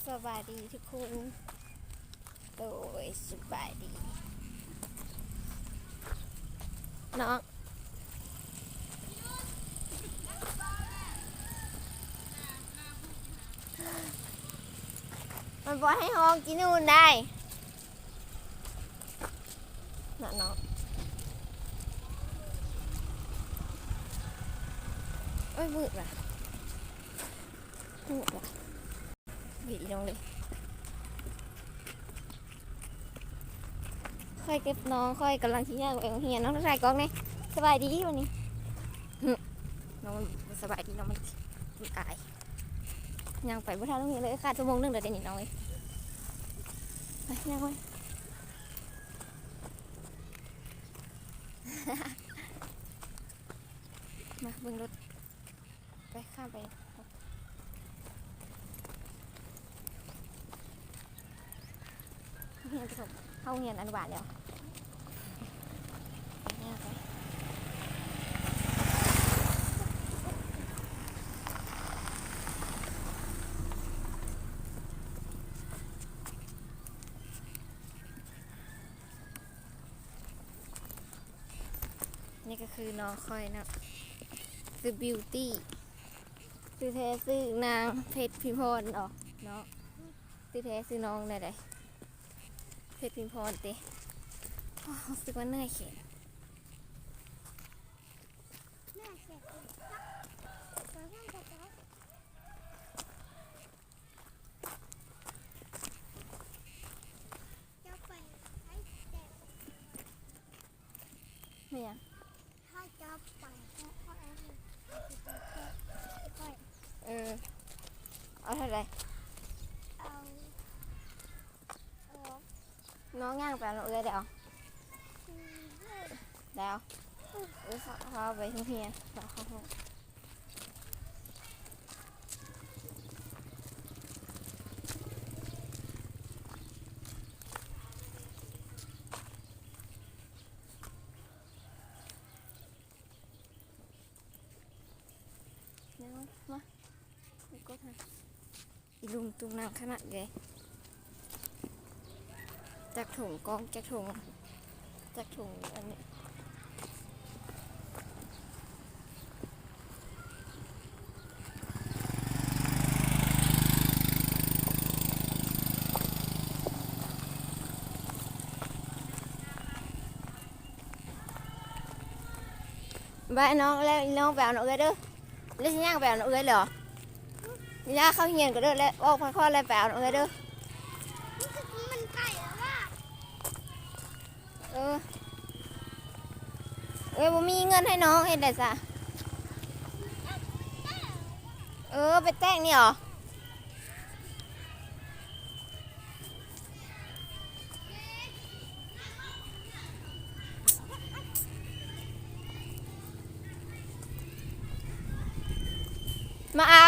สบายดีทุกคนโดยสบายดีน้องมันบอกให้ห้องกินนู่นได้น่ะน้องเอ้ยมืดว่ะมืดว่ะบีน้องเลยค่อยเก็บน้องค่อยกำลังชี้หน้าไปโรงเรียนน้องชายกองนี่สบายดีวันนี้น้องมันสบายดีน้องมันอายยังไปบ่ทันโรงเรียนเลยขาดชั่วโมงนึงเดี๋ยวนี้น้องเลยไปยังไงมาเบิ่งรถไปข้ามไปเฮียนผสมเข้าเฮียนอนุบาลแล้วนี่ก็คือน้องคอยนะซื้อบิวตี้ซื้อแท้ซื้อนางเพชรพิมพรเนาะเนาะซื้อแท้ซื้อน้องได้เลยเพชรพิมพรเต้รู้สึกว่าเหนื่อยแขนไม่ยังเอาเท่าไรน้องย่างไปเราเดี๋ยวเขาไปทุ่งเฮียเราเข้าห้องมาก็ทำลุงตุงนางขนาดเลยจากถุงกองจากถุงอันนี้บ้านน้องแล้วน้องแปลน้องเอ้ยเด้อแล้วฉันย่างแปลน้องเอ้ยเหรอย่าเข้าเฮียนก็เด้อแล้วออกค่อยๆแล้วแปลน้องเอ้ยเด้อมันไก่แล้วว่ะบ่มีเงินให้น้องเห็นได้ซะไปแต่งนี่หรอมาเอา